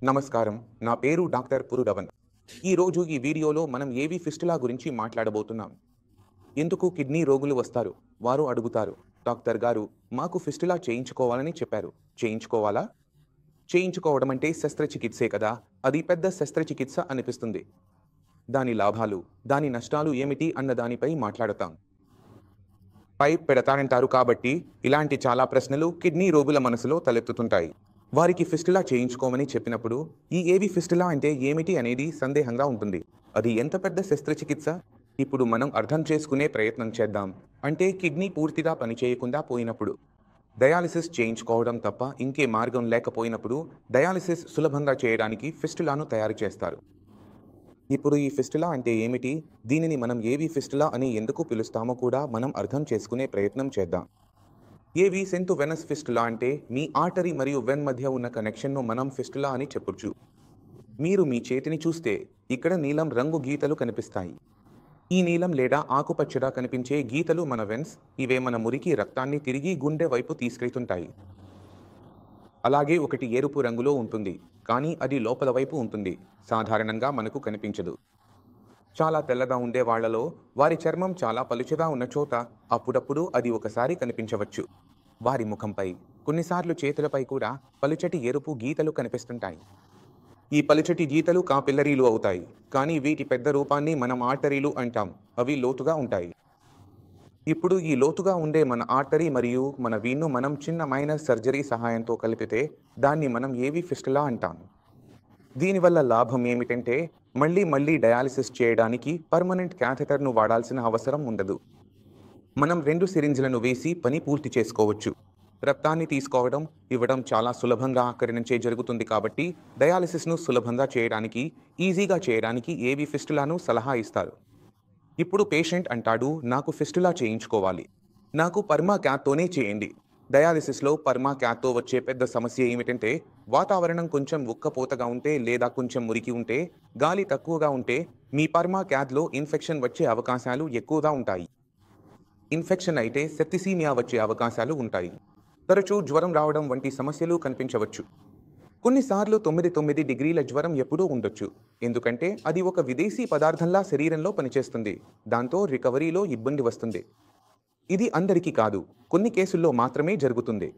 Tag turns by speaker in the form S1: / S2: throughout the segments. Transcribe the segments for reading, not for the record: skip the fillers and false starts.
S1: నమస్కారం. నా పేరు డాక్టర్ పురురవన్. ఈరోజు ఈ వీడియోలో మనం ఏవి ఫిస్టులా గురించి మాట్లాడబోతున్నాం. ఎందుకు కిడ్నీ రోగులు వస్తారు? వారు అడుగుతారు, డాక్టర్ గారు మాకు ఫిస్టులా చేయించుకోవాలని చెప్పారు. చేయించుకోవాలా? చేయించుకోవడం అంటే శస్త్రచికిత్సే కదా! అది పెద్ద శస్త్రచికిత్స అనిపిస్తుంది. దాని లాభాలు, దాని నష్టాలు ఏమిటి అన్న దానిపై మాట్లాడతాం. పైప్ పెడతారంటారు కాబట్టి ఇలాంటి చాలా ప్రశ్నలు కిడ్నీ రోగుల మనసులో తలెత్తుతుంటాయి. వారికి ఫిస్టులా చేయించుకోమని చెప్పినప్పుడు ఈ ఏవి ఫిస్టులా అంటే ఏమిటి అనేది సందేహంగా ఉంటుంది. అది ఎంత పెద్ద శస్త్రచికిత్స? ఇప్పుడు మనం అర్థం చేసుకునే ప్రయత్నం చేద్దాం. అంటే కిడ్నీ పూర్తిగా పనిచేయకుండా పోయినప్పుడు, డయాలిసిస్ చేయించుకోవడం తప్ప ఇంకే మార్గం లేకపోయినప్పుడు డయాలిసిస్ సులభంగా చేయడానికి ఫిస్టులాను తయారు చేస్తారు. ఇప్పుడు ఈ ఫిస్టులా అంటే ఏమిటి? దీనిని మనం ఏవి ఫిస్టులా అని ఎందుకు పిలుస్తామో కూడా మనం అర్థం చేసుకునే ప్రయత్నం చేద్దాం. ఏవి సెంటు వెనస్ ఫిస్టులా అంటే మీ ఆర్టరీ మరియు వెన్ మధ్య ఉన్న కనెక్షన్ను మనం ఫిస్టులా అని చెప్పొచ్చు. మీరు మీ చేతిని చూస్తే ఇక్కడ నీలం రంగు గీతలు కనిపిస్తాయి. ఈ నీలం లేదా ఆకుపచ్చగా కనిపించే గీతలు మన వెన్స్. ఇవే మన మురికి రక్తాన్ని తిరిగి గుండె వైపు తీసుకెళ్తుంటాయి. అలాగే ఒకటి ఎరుపు రంగులో ఉంటుంది, కానీ అది లోపల వైపు ఉంటుంది. సాధారణంగా మనకు కనిపించదు. చాలా తెల్లగా ఉండే వాళ్లలో వారి చర్మం చాలా పలుచగా ఉన్న చోట అప్పుడప్పుడు అది ఒకసారి కనిపించవచ్చు. వారి ముఖంపై, కొన్నిసార్లు చేతులపై కూడా పలుచటి ఎరుపు గీతలు కనిపిస్తుంటాయి. ఈ పలుచటి గీతలు కాపిల్లరీలు అవుతాయి, కానీ వీటి పెద్ద రూపాన్ని మనం ఆర్టరీలు అంటాం. అవి లోతుగా ఉంటాయి. ఇప్పుడు ఈ లోతుగా ఉండే మన ఆర్టరీ మరియు మన వీన్ను మనం చిన్న మైనర్ సర్జరీ సహాయంతో కలిపితే దాన్ని మనం ఏవి ఫిస్టులా అంటాం. దీనివల్ల లాభం ఏమిటంటే మళ్ళీ డయాలిసిస్ చేయడానికి పర్మనెంట్ క్యాథెటర్ను వాడాల్సిన అవసరం ఉండదు. మనం 2 సిరింజ్లను వేసి పని పూర్తి చేసుకోవచ్చు. రక్తాన్ని తీసుకోవడం, ఇవ్వడం చాలా సులభంగా అక్కడి నుంచే జరుగుతుంది కాబట్టి డయాలిసిస్ను సులభంగా చేయడానికి, ఈజీగా చేయడానికి ఏవి ఫిస్టులాను సలహా ఇస్తారు. ఇప్పుడు పేషెంట్ అంటాడు, నాకు ఫిస్టులా చేయించుకోవాలి. నాకు పర్మా క్యాత్తోనే చేయండి. డయాలిసిస్లో పర్మా క్యాత్తో వచ్చే పెద్ద సమస్య ఏమిటంటే వాతావరణం కొంచెం ఉక్కపోతగా ఉంటే లేదా కొంచెం మురికి ఉంటే, గాలి తక్కువగా ఉంటే మీ పర్మా క్యాత్లో ఇన్ఫెక్షన్ వచ్చే అవకాశాలు ఎక్కువగా ఉంటాయి. ఇన్ఫెక్షన్ అయితే సెప్టిసీమియా వచ్చే అవకాశాలు ఉంటాయి. తరచూ జ్వరం రావడం వంటి సమస్యలు కనిపించవచ్చు. కొన్నిసార్లు 99 డిగ్రీల జ్వరం ఎప్పుడూ ఉండొచ్చు. ఎందుకంటే అది ఒక విదేశీ పదార్థంలా శరీరంలో పనిచేస్తుంది. దాంతో రికవరీలో ఇబ్బంది వస్తుంది. ఇది అందరికీ కాదు, కొన్ని కేసుల్లో మాత్రమే జరుగుతుంది.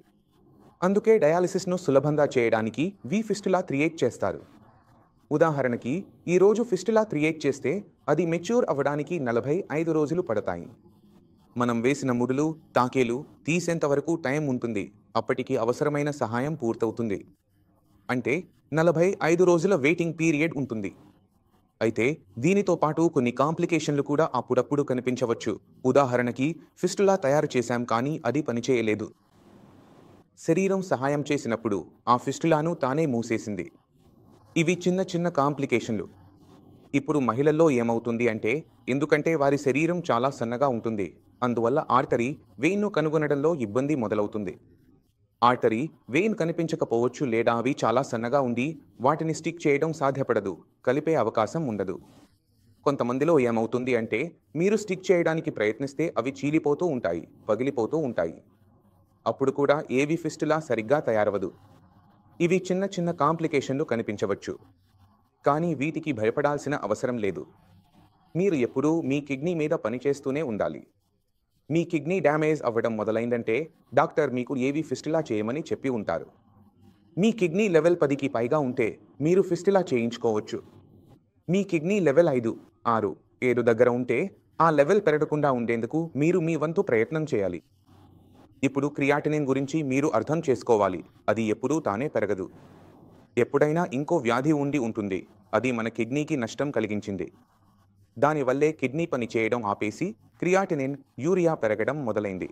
S1: అందుకే డయాలిసిస్ను సులభంగా చేయడానికి వి ఫిస్టులా క్రియేట్ చేస్తారు. ఉదాహరణకి ఈరోజు ఫిస్టులా క్రియేట్ చేస్తే అది మెచ్యూర్ అవ్వడానికి 45 రోజులు పడతాయి. మనం వేసిన ముడులు, టాకేలు తీసేంత వరకు టైం ఉంటుంది. అప్పటికి అవసరమైన సహాయం పూర్తవుతుంది. అంటే 45 రోజుల వెయిటింగ్ పీరియడ్ ఉంటుంది. అయితే దీనితో పాటు కొన్ని కాంప్లికేషన్లు కూడా అప్పుడప్పుడు కనిపించవచ్చు. ఉదాహరణకి ఫిస్టులా తయారు చేశాం కానీ అది పనిచేయలేదు. శరీరం సహాయం చేసినప్పుడు ఆ ఫిస్టులాను తానే మూసేసింది. ఇవి చిన్న కాంప్లికేషన్లు. ఇప్పుడు మహిళల్లో ఏమవుతుంది అంటే, ఎందుకంటే వారి శరీరం చాలా సన్నగా ఉంటుంది, అందువల్ల ఆర్టరీ, వెయిన్ను కనుగొనడంలో ఇబ్బంది మొదలవుతుంది. ఆర్టరీ, వెయిన్ కనిపించకపోవచ్చు లేదా అవి చాలా సన్నగా ఉండి వాటిని స్టిక్ చేయడం సాధ్యపడదు, కలిపే అవకాశం ఉండదు. కొంతమందిలో ఏమవుతుంది అంటే మీరు స్టిక్ చేయడానికి ప్రయత్నిస్తే అవి చీలిపోతూ ఉంటాయి, పగిలిపోతూ ఉంటాయి. అప్పుడు కూడా ఏవి ఫిస్టులా సరిగ్గా తయారవదు. ఇవి చిన్న కాంప్లికేషన్లు కనిపించవచ్చు, కానీ వీటికి భయపడాల్సిన అవసరం లేదు. మీరు ఎప్పుడూ మీ కిడ్నీ మీద పనిచేస్తూనే ఉండాలి. మీ కిడ్నీ డ్యామేజ్ అవ్వడం మొదలైందంటే డాక్టర్ మీకు ఏవి ఫిస్టులా చేయమని చెప్పి ఉంటారు. మీ కిడ్నీ లెవెల్ 10కి పైగా ఉంటే మీరు ఫిస్టులా చేయించుకోవచ్చు. మీ కిడ్నీ లెవెల్ 5, 6, 7 దగ్గర ఉంటే ఆ లెవెల్ పెరగకుండా ఉండేందుకు మీరు మీ వంతు ప్రయత్నం చేయాలి. ఇప్పుడు క్రియాటినిన్ గురించి మీరు అర్థం చేసుకోవాలి. అది ఎప్పుడూ తానే పెరగదు. ఎప్పుడైనా ఇంకో వ్యాధి ఉండి ఉంటుంది. అది మన కిడ్నీకి నష్టం కలిగించింది. దానివల్లే కిడ్నీ పని చేయడం ఆపేసి క్రియాటినిన్, యూరియా పెరగడం మొదలైంది.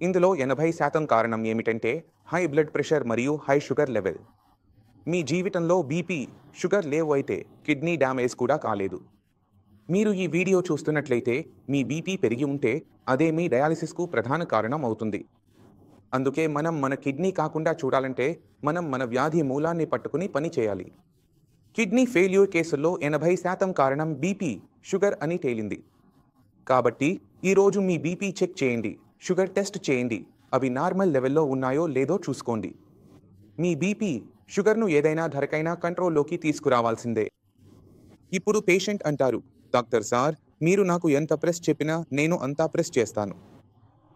S1: ఇందులో 80% కారణం ఏమిటంటే హై బ్లడ్ ప్రెషర్ మరియు హై షుగర్ లెవెల్. మీ జీవితంలో బీపీ, షుగర్ లేవు అయితే కిడ్నీ డ్యామేజ్ కూడా కాలేదు. మీరు ఈ వీడియో చూస్తున్నట్లయితే మీ బీపీ పెరిగి ఉంటే అదే మీ డయాలిసిస్కు ప్రధాన కారణం అవుతుంది. అందుకే మనం మన కిడ్నీ కాకుండా చూడాలంటే మనం మన వ్యాధి మూలాన్ని పట్టుకుని పని చేయాలి. కిడ్నీ ఫెయిల్యూర్ కేసుల్లో 80% కారణం బీపీ, షుగర్ అని తేలింది. కాబట్టి ఈరోజు మీ బీపీ చెక్ చేయండి, షుగర్ టెస్ట్ చేయండి. అవి నార్మల్ లెవెల్లో ఉన్నాయో లేదో చూసుకోండి. మీ బీపీ షుగర్ను ఏదైనా ధరకైనా కంట్రోల్లోకి తీసుకురావాల్సిందే. ఇప్పుడు పేషెంట్ అంటారు, డాక్టర్ సార్, మీరు నాకు ఎంత ప్రెస్ చెప్పినా నేను అంతా ప్రెస్ చేస్తాను.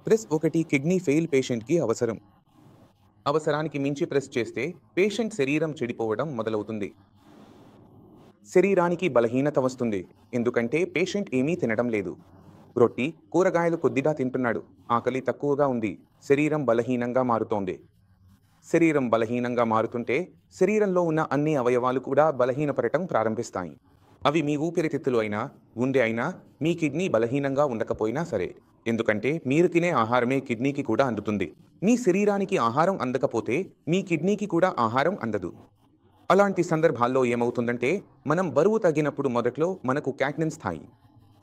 S1: ప్రెస్ 1 కిడ్నీ ఫెయిల్ పేషెంట్కి అవసరం. అవసరానికి మించి ప్రెస్ చేస్తే పేషెంట్ శరీరం చెడిపోవడం మొదలవుతుంది. శరీరానికి బలహీనత వస్తుంది. ఎందుకంటే పేషెంట్ ఏమీ తినడం లేదు. రొట్టి, కూరగాయలు కొద్దిగా తింటున్నాడు. ఆకలి తక్కువగా ఉంది. శరీరం బలహీనంగా మారుతోంది. శరీరం బలహీనంగా మారుతుంటే శరీరంలో ఉన్న అన్ని అవయవాలు కూడా బలహీనపడటం ప్రారంభిస్తాయి. అవి మీ ఊపిరితిత్తులు అయినా, గుండె అయినా, మీ కిడ్నీ బలహీనంగా ఉండకపోయినా సరే. ఎందుకంటే మీరు తినే ఆహారమే కిడ్నీకి కూడా అందుతుంది. మీ శరీరానికి ఆహారం అందకపోతే మీ కిడ్నీకి కూడా ఆహారం అందదు. అలాంటి సందర్భాల్లో ఏమవుతుందంటే, మనం బరువు తగ్గినప్పుడు మొదట్లో మనకు క్యాట్నిన్ స్థాయి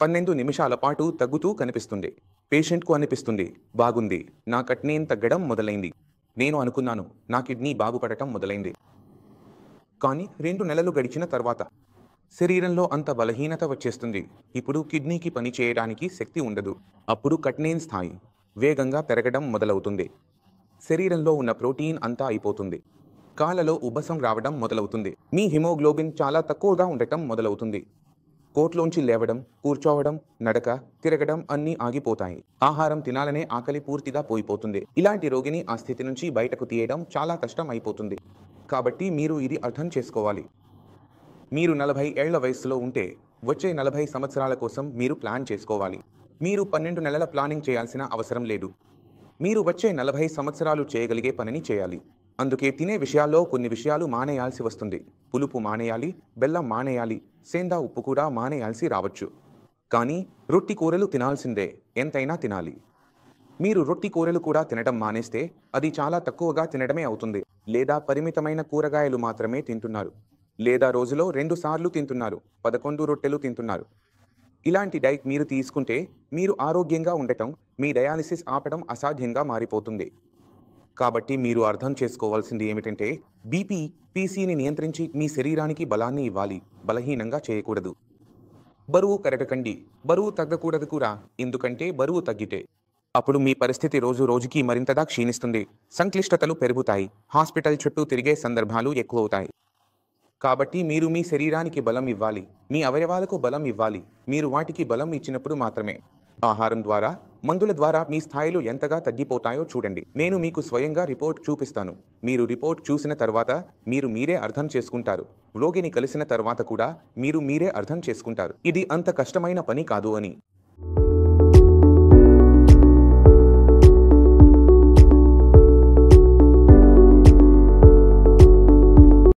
S1: 12 నిమిషాల పాటు తగ్గుతూ కనిపిస్తుంది. పేషెంట్కు అనిపిస్తుంది, బాగుంది, నా క్యాట్నిన్ తగ్గడం మొదలైంది. నేను అనుకున్నాను, నా కిడ్నీ బాగుపడటం మొదలైంది. కానీ 2 నెలలు గడిచిన తర్వాత శరీరంలో అంత బలహీనత వచ్చేస్తుంది. ఇప్పుడు కిడ్నీకి పని చేయడానికి శక్తి ఉండదు. అప్పుడు క్యాట్నిన్ స్థాయి వేగంగా పెరగడం మొదలవుతుంది. శరీరంలో ఉన్న ప్రోటీన్ అంతా అయిపోతుంది. కాళ్ళలో ఉబ్బసం రావడం మొదలవుతుంది. మీ హిమోగ్లోబిన్ చాలా తక్కువగా ఉండటం మొదలవుతుంది. కోట్లోంచి లేవడం, కూర్చోవడం, నడక, తిరగడం అన్నీ ఆగిపోతాయి. ఆహారం తినాలనే ఆకలి పూర్తిగా పోయిపోతుంది. ఇలాంటి రోగిని ఆ స్థితి నుంచి బయటకు తీయడం చాలా కష్టం అయిపోతుంది. కాబట్టి మీరు ఇది అర్థం చేసుకోవాలి. మీరు 40 ఏళ్ల వయస్సులో ఉంటే వచ్చే 40 సంవత్సరాల కోసం మీరు ప్లాన్ చేసుకోవాలి. మీరు 12 నెలల ప్లానింగ్ చేయాల్సిన అవసరం లేదు. మీరు వచ్చే 40 సంవత్సరాలు చేయగలిగే పనిని చేయాలి. అందుకే తినే విషయాల్లో కొన్ని విషయాలు మానేయాల్సి వస్తుంది. పులుపు మానేయాలి, బెల్లం మానేయాలి, సేందా ఉప్పు కూడా మానేయాల్సి రావచ్చు. కానీ రొట్టి కూరలు తినాల్సిందే, ఎంతైనా తినాలి. మీరు రొట్టి కూరలు కూడా తినడం మానేస్తే అది చాలా తక్కువగా తినడమే అవుతుంది. లేదా పరిమితమైన కూరగాయలు మాత్రమే తింటున్నారు. లేదా రోజులో 2 సార్లు తింటున్నారు, 11 రొట్టెలు తింటున్నారు. ఇలాంటి డైట్ మీరు తీసుకుంటే మీరు ఆరోగ్యంగా ఉండటం, మీ డయాలిసిస్ ఆపడం అసాధ్యంగా మారిపోతుంది. కాబట్టి మీరు అర్థం చేసుకోవాల్సింది ఏమిటంటే, బీపీ, పీసీని నియంత్రించి మీ శరీరానికి బలాన్ని ఇవ్వాలి, బలహీనంగా చేయకూడదు. బరువు కరగకండి, బరువు తగ్గకూడదు కూడా. ఎందుకంటే బరువు తగ్గితే అప్పుడు మీ పరిస్థితి రోజు రోజుకి మరింతగా క్షీణిస్తుంది. సంక్లిష్టతలు పెరుగుతాయి. హాస్పిటల్ చుట్టూ తిరిగే సందర్భాలు ఎక్కువవుతాయి. కాబట్టి మీరు మీ శరీరానికి బలం ఇవ్వాలి, మీ అవయవాలకు బలం ఇవ్వాలి. మీరు వాటికి బలం ఇచ్చినప్పుడు మాత్రమే ఆహారం ద్వారా, మందుల ద్వారా మీ స్థాయిలు ఎంతగా తగ్గిపోతాయో చూడండి. నేను మీకు స్వయంగా రిపోర్ట్ చూపిస్తాను. మీరు రిపోర్ట్ చూసిన తర్వాత మీరు మీరే అర్థం చేసుకుంటారు. రోగిని కలిసిన తర్వాత కూడా మీరు మీరే అర్థం చేసుకుంటారు ఇది అంత కష్టమైన పని కాదు అని.